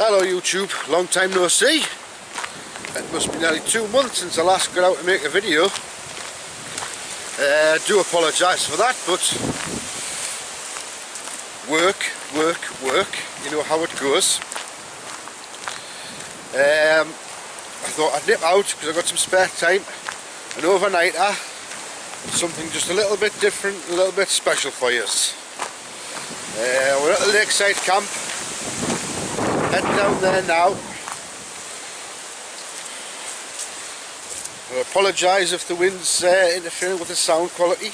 Hello YouTube, long time no see. It must be nearly 2 months since I last got out to make a video. I do apologise for that, but work, you know how it goes. I thought I'd nip out because I've got some spare time, an overnighter, something just a little bit different, a little bit special for you. We're at the lakeside camp, heading down there now. I apologise if the wind's interfering with the sound quality,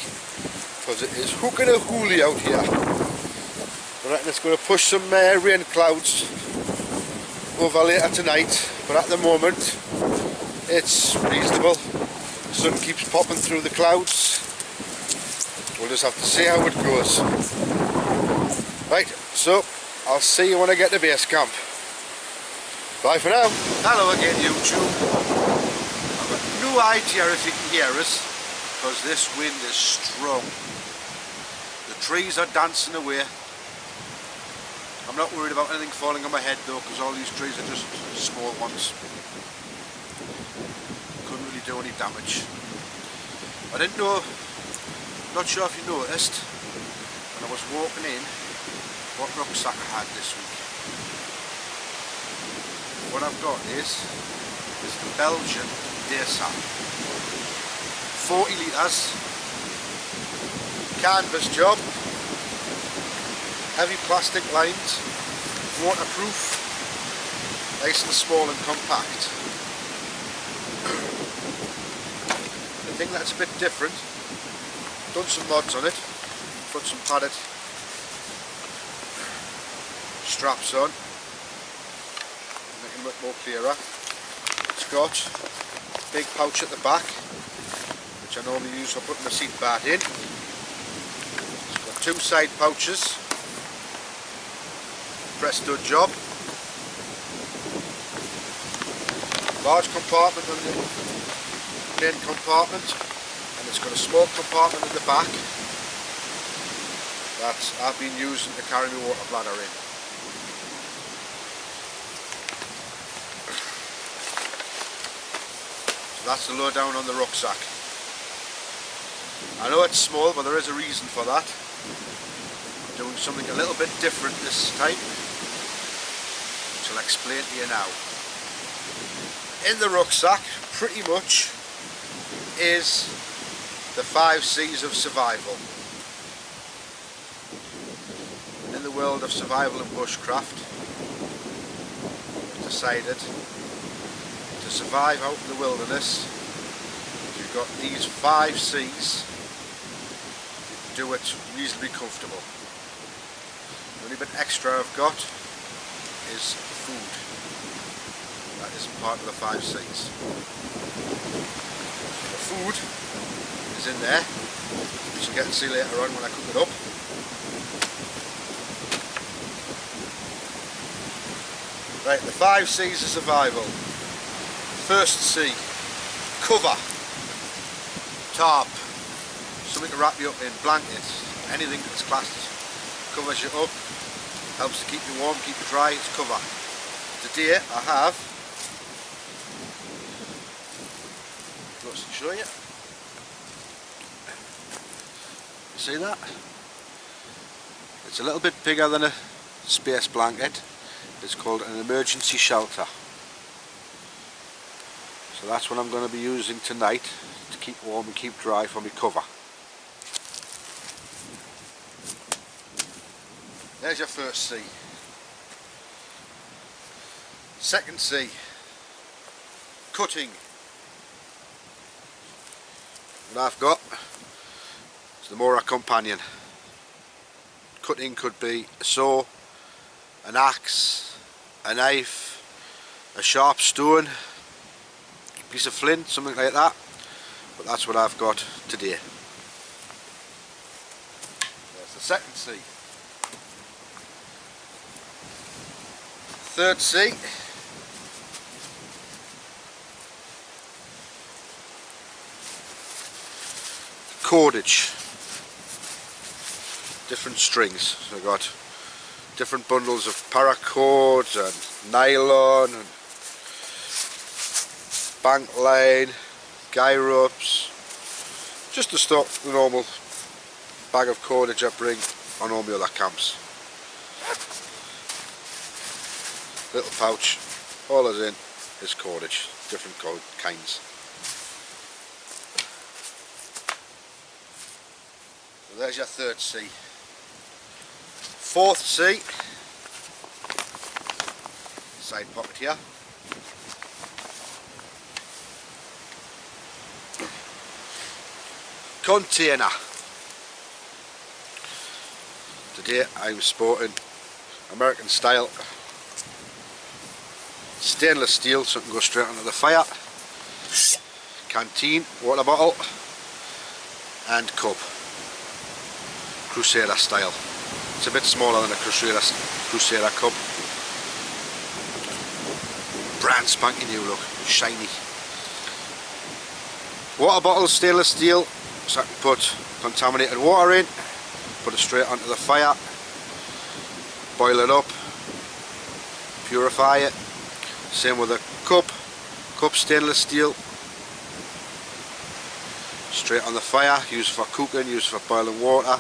because it is hooking a hoolie out here. I reckon it's going to push some rain clouds over later tonight, but at the moment it's reasonable. The sun keeps popping through the clouds. We'll just have to see how it goes. Right, so I'll see you when I get to base camp. Bye for now. Hello again YouTube. I've got no idea if you can hear us, because this wind is strong. The trees are dancing away. I'm not worried about anything falling on my head though, because all these trees are just small ones. Couldn't really do any damage. I didn't know, not sure if you noticed, when I was walking in, what rucksack I had this week. What I've got is the Belgian Daisac. 40 litres, canvas job, heavy plastic lines, waterproof, nice and small and compact. The thing that's a bit different, done some mods on it, put some padded straps on, make them look more clearer. It's got a big pouch at the back, which I normally use for putting the seat bar in. It's got 2 side pouches, presto job. Large compartment on the main compartment, and it's got a small compartment at the back that I've been using to carry my water bladder in. So that's the lowdown on the rucksack. I know it's small, but there is a reason for that. I'm doing something a little bit different this time, which I'll explain to you now. In the rucksack, pretty much, is the 5 C's of survival. In the world of survival and bushcraft, I've decided to survive out in the wilderness. You've got these 5 C's, you can do it reasonably comfortable. The only bit extra I've got is food. That isn't part of the 5 C's. The food is in there, which you'll get to see later on when I cook it up. Right, the 5 C's of survival. First C, cover, tarp, something to wrap you up in, blanket, anything that's classed covers you up, helps to keep you warm, keep you dry, it's cover. Today I have, let's show you, see that? It's a little bit bigger than a space blanket. It's called an emergency shelter. So that's what I'm going to be using tonight to keep warm and keep dry for my cover. There's your first C. Second C, cutting. What I've got is the Mora Companion. Cutting could be a saw, an axe, a knife, a sharp stone, a piece of flint, something like that. But that's what I've got today. There's the second C. Third C. Cordage. Different strings. So I've got different bundles of paracord and nylon, and bank line, guy ropes, just the stuff, the normal bag of cordage I bring on all my other camps. Little pouch, all is in is cordage, different kinds. So there's your third C. Fourth C, side pocket here. Container. Today I'm sporting American style stainless steel, so it can go straight onto the fire. Canteen, water bottle and cup. Crusader style. It's a bit smaller than a Crusader cup. Brand spanking new look, shiny. Water bottle, stainless steel, so I can put contaminated water in, put it straight onto the fire, boil it up, purify it. Same with a cup stainless steel, straight on the fire, used for cooking, used for boiling water.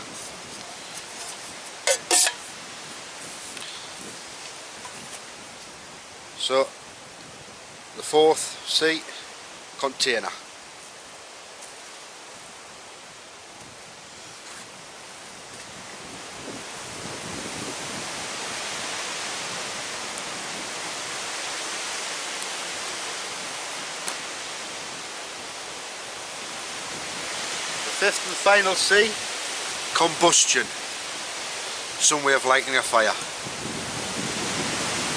So the fourth C, container. Fifth and final C, combustion. Some way of lighting a fire.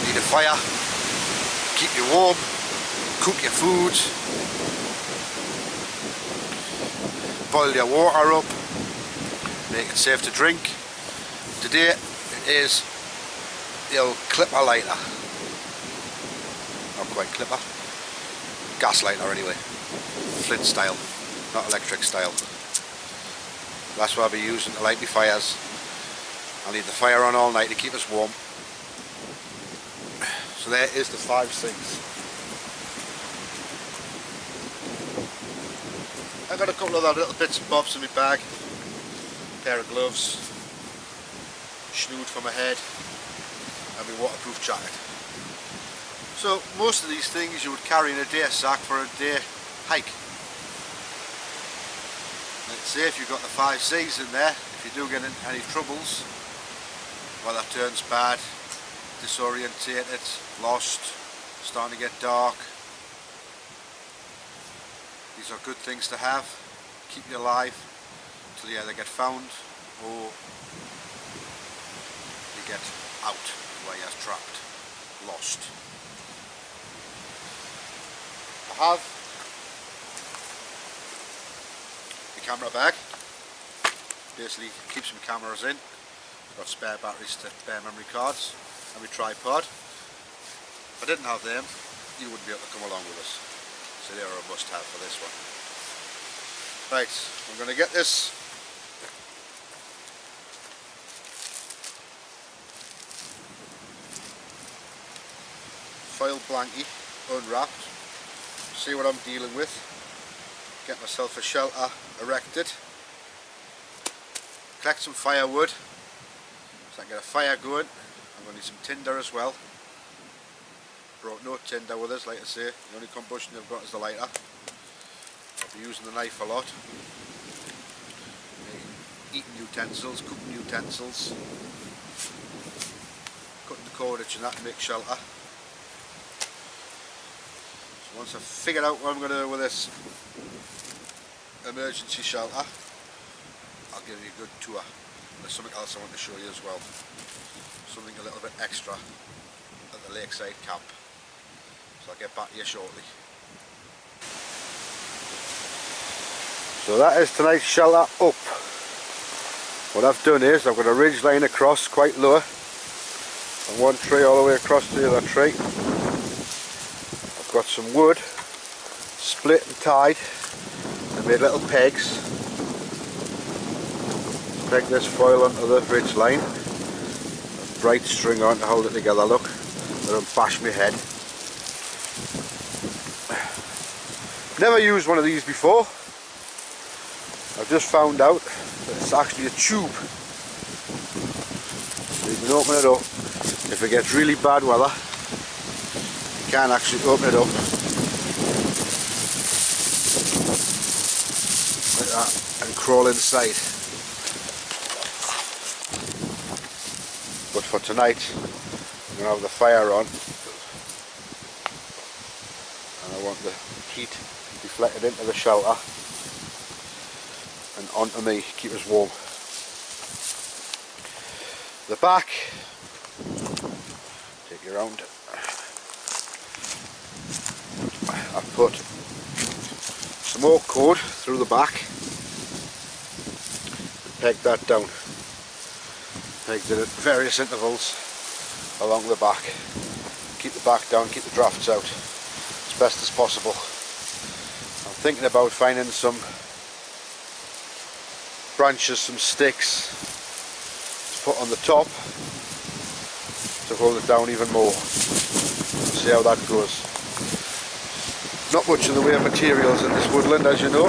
Need a fire, keep you warm, cook your food, boil your water up, make it safe to drink. Today it is the old clipper lighter. Not quite clipper, gas lighter anyway, flint style, not electric style. That's what I'll be using to light my fires. I'll leave the fire on all night to keep us warm. So there is the 5 C's. I've got a couple of other little bits and bobs in my bag. A pair of gloves, snood for my head, and my waterproof jacket. So most of these things you would carry in a day sack for a day hike. Let's say if you've got the 5 C's in there, if you do get in any troubles, weather turns bad, disorientated, lost, starting to get dark, these are good things to have, keep you alive till you either get found or you get out where you're trapped, lost. I have camera bag, basically keeps my cameras in, got spare batteries to spare memory cards, and my tripod. If I didn't have them, you wouldn't be able to come along with us, so they're a must have for this one. Right, I'm going to get this foil blankie unwrapped, see what I'm dealing with. Get myself a shelter erected, collect some firewood so I can get a fire going. I'm going to need some tinder as well. Brought no tinder with us, like I say, the only combustion I've got is the lighter. I'll be using the knife a lot. Eating utensils, cooking utensils, cutting the cordage and that to make shelter. So once I've figured out what I'm going to do with this emergency shelter, I'll give you a good tour. There's something else I want to show you as well, something a little bit extra at the lakeside camp, so I'll get back to you shortly. So that is tonight's shelter up. What I've done is I've got a ridge line across quite low from one tree all the way across to the other tree. I've got some wood split and tied and made little pegs. Peg this foil onto the ridge line, a bright string on to hold it together. Look, there and bash my head. Never used one of these before. I've just found out that it's actually a tube. So you can open it up. If it gets really bad weather, you can actually open it up like that and crawl inside. But for tonight, I'm going to have the fire on, and I want the heat deflected into the shelter and onto me, keep us warm. The back, take you around. I've put some oak cord through the back and pegged that down. Pegged it at various intervals along the back. Keep the back down, keep the drafts out as best as possible. I'm thinking about finding some branches, some sticks to put on the top to hold it down even more. See how that goes. Not much in the way of materials in this woodland, as you know.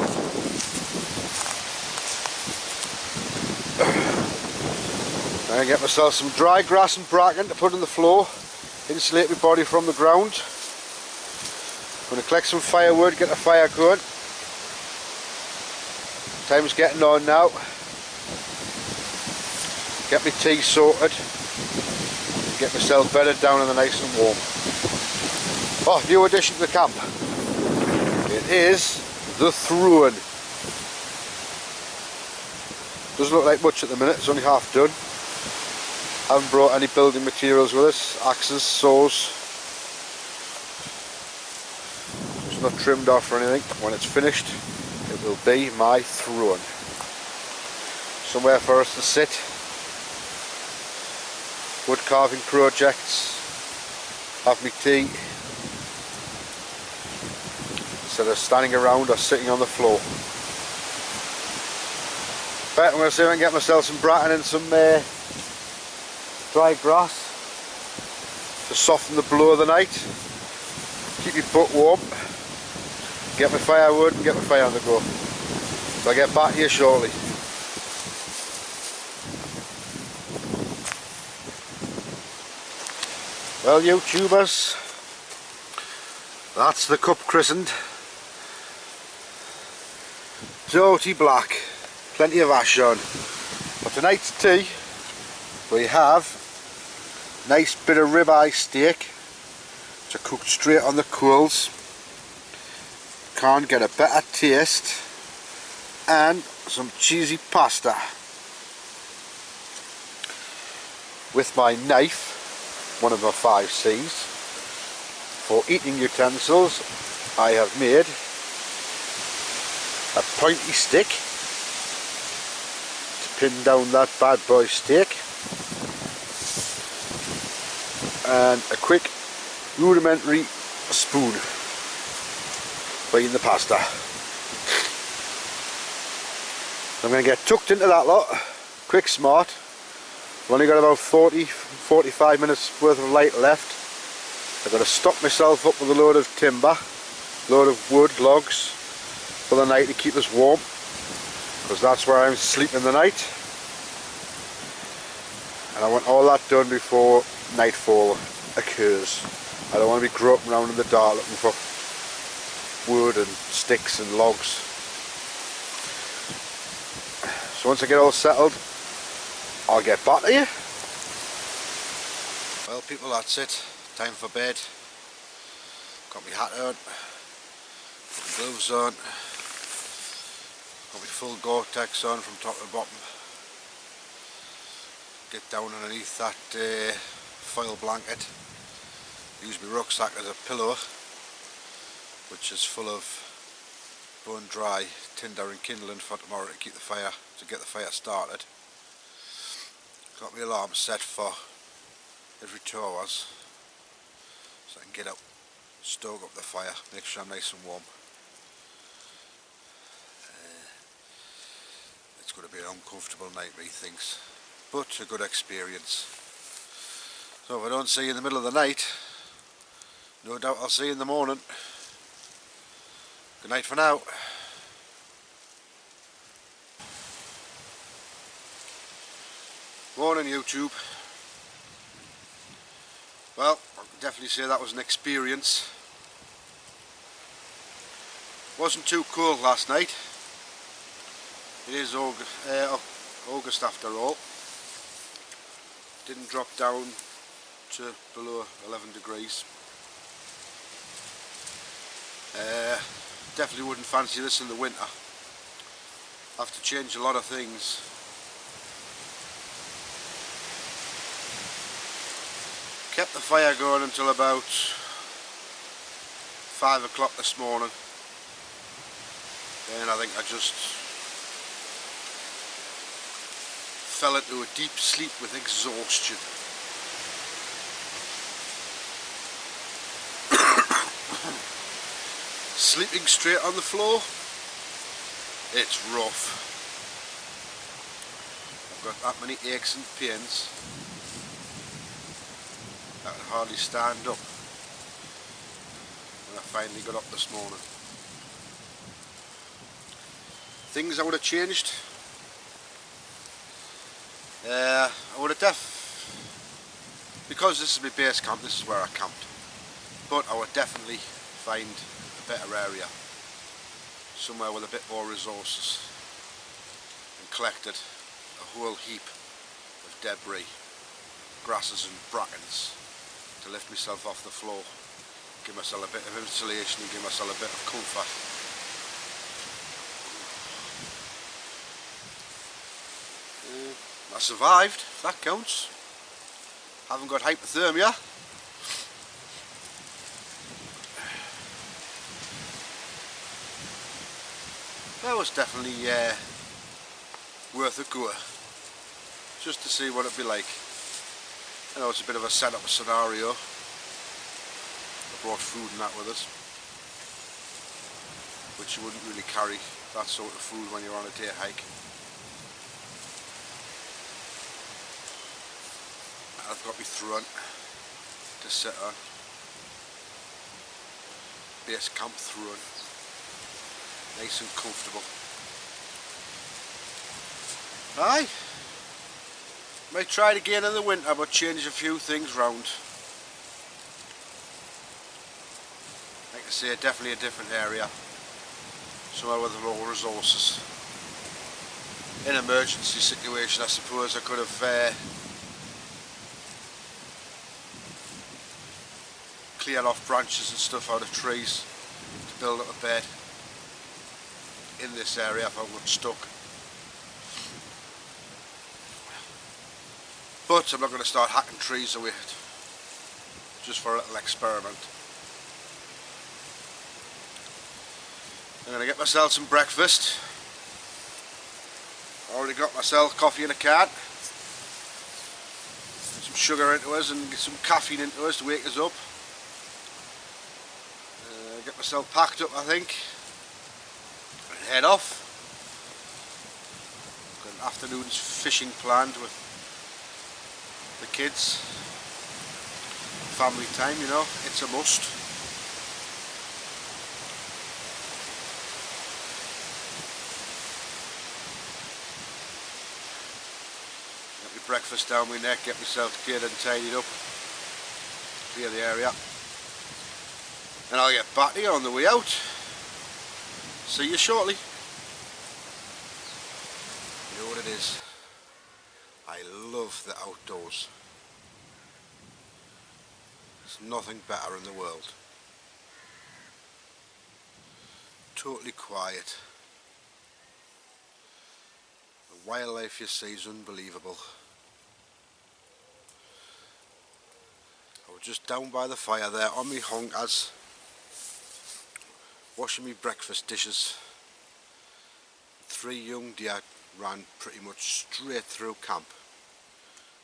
I'm going to get myself some dry grass and bracken to put on the floor, insulate my body from the ground. I'm going to collect some firewood, get the fire going. Time's getting on now. Get my tea sorted, get myself bedded down in the nice and warm. Oh, new addition to the camp. It is the Thruin. Doesn't look like much at the minute, it's only half done. Haven't brought any building materials with us, axes, saws. It's not trimmed off or anything. When it's finished, it will be my Thruin. Somewhere for us to sit. Wood carving projects, have my tea, instead of standing around or sitting on the floor. But I'm going to see if I can get myself some bracken and some dry grass to soften the blow of the night, keep your butt warm, get my firewood and get my fire on the go. So I'll get back to you shortly. Well, YouTubers, that's the cup christened. Dirty black, plenty of ash on. For tonight's tea, we have a nice bit of ribeye steak, which are cooked straight on the coals. Can't get a better taste. And some cheesy pasta. With my knife, one of my 5 C's. For eating utensils, I have made a pointy stick to pin down that bad boy steak, and a quick rudimentary spoon for eating the pasta. I'm going to get tucked into that lot, quick smart. I've only got about 40-45 minutes worth of light left. I've got to stock myself up with a load of timber, load of wood, logs for the night to keep us warm, because that's where I'm sleeping the night. And I want all that done before nightfall occurs. I don't want to be groping around in the dark looking for wood and sticks and logs. So once I get all settled, I'll get back to you. Well people, that's it. Time for bed. Got my hat on, got my gloves on, got my full Gore-Tex on from top to bottom. Get down underneath that foil blanket. Use my rucksack as a pillow, which is full of bone dry tinder and kindling for tomorrow to keep the fire, to get the fire started. Got my alarm set for every 2 hours, so I can get up, stoke up the fire, make sure I'm nice and warm. It's going to be an uncomfortable night, methinks, but a good experience. So if I don't see you in the middle of the night, No doubt I'll see you in the morning. Good night for now. Morning YouTube. Well, I can definitely say that was an experience. Wasn't too cold last night. It is August after all. Didn't drop down to below 11 degrees. Definitely wouldn't fancy this in the winter. Have to change a lot of things. Kept the fire going until about 5 o'clock this morning. Then I think I just fell into a deep sleep with exhaustion. Sleeping straight on the floor, it's rough. I've got that many aches and pains. I could hardly stand up when I finally got up this morning. Things I would have changed. I would have because this is my base camp, this is where I camped. But I would definitely find a better area, somewhere with a bit more resources, and collected a whole heap of debris, grasses and brackens to lift myself off the floor, give myself a bit of insulation and give myself a bit of comfort. I survived, if that counts. Haven't got hypothermia. That was definitely worth a go, just to see what it'd be like. I know it's a bit of a set up scenario. I brought food and that with us, which you wouldn't really carry that sort of food when you're on a day hike. I've got my throne to sit on, base camp throne, nice and comfortable. Aye, might try it again in the winter, but change a few things round. Like I say, definitely a different area, somewhere with more resources. In an emergency situation, I suppose I could have cleared off branches and stuff out of trees to build up a bed in this area if I got stuck. But I'm not going to start hacking trees away, just for a little experiment. I'm going to get myself some breakfast. Already got myself coffee in a can, some sugar into us and get some caffeine into us to wake us up. Get myself packed up, I think, and head off. Got an afternoon's fishing planned with the kids. Family time, you know, it's a must. Get my breakfast down my neck, get myself cleared and tidied up, clear the area. And I'll get back to you on the way out. See you shortly. You know what it is? I love the outdoors. There's nothing better in the world. Totally quiet. The wildlife you see is unbelievable. I was just down by the fire there on my honkers, washing me breakfast dishes. 3 young deer ran pretty much straight through camp.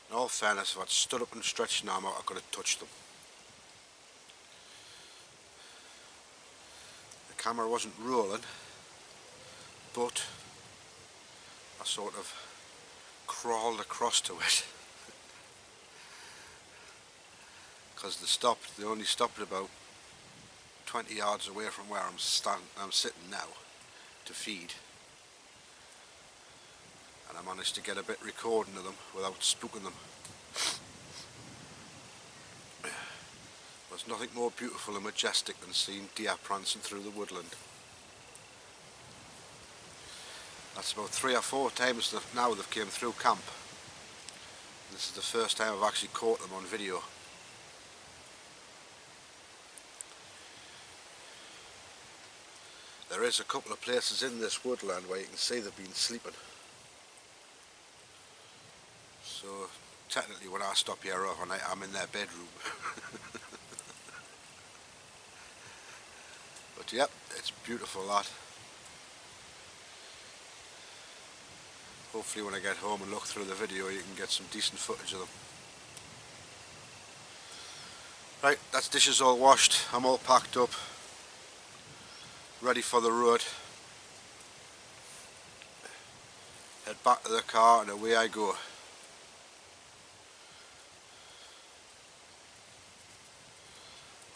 In all fairness, if I'd stood up and stretched an arm out, I could have touched them. The camera wasn't rolling, but I sort of crawled across to it because they only stopped at about 20 yards away from where I'm sitting now to feed, and I managed to get a bit recording of them without spooking them. There's nothing more beautiful and majestic than seeing deer prancing through the woodland. That's about 3 or 4 times now they've came through camp. This is the first time I've actually caught them on video. There is a couple of places in this woodland where you can see they've been sleeping. So technically when I stop here overnight I'm in their bedroom. But yep, it's beautiful that. Hopefully when I get home and look through the video you can get some decent footage of them. Right, that's dishes all washed, I'm all packed up, ready for the road. Head back to the car and away I go.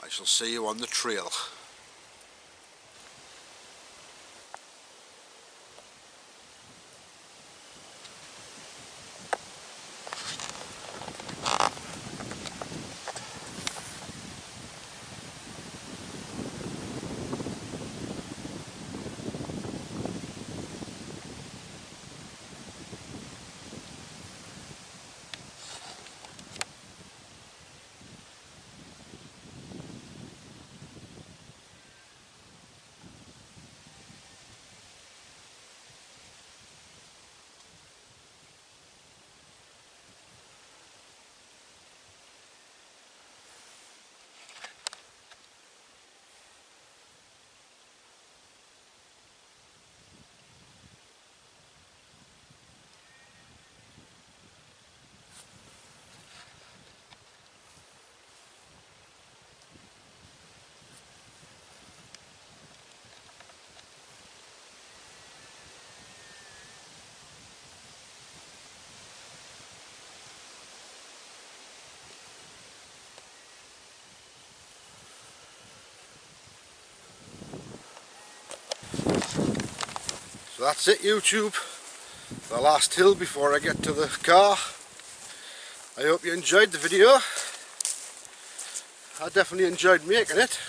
I shall see you on the trail. So that's it, YouTube, the last hill before I get to the car. I hope you enjoyed the video. I definitely enjoyed making it,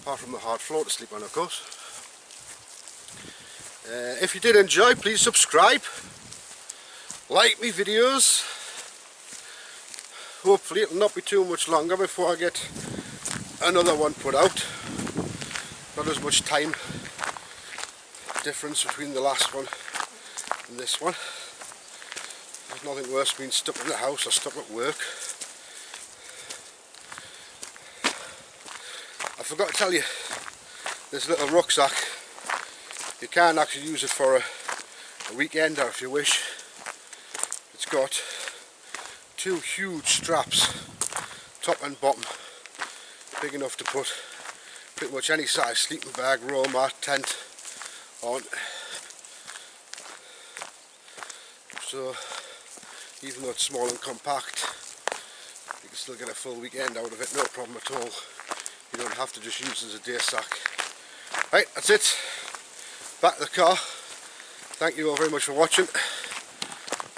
apart from the hard floor to sleep on, of course. If you did enjoy, please subscribe, like me videos. Hopefully it'll not be too much longer before I get another one put out. Not as much time difference between the last one and this one. There's nothing worse than being stuck in the house or stuck at work. I forgot to tell you, this little rucksack, you can actually use it for a weekender if you wish. It's got 2 huge straps, top and bottom, big enough to put pretty much any size sleeping bag, roll mat, tent on. So even though it's small and compact, you can still get a full weekend out of it, no problem at all. You don't have to just use it as a day sack. Right, that's it. Back to the car. Thank you all very much for watching,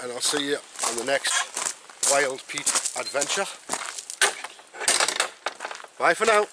and I'll see you on the next Wild Pete adventure. Bye for now.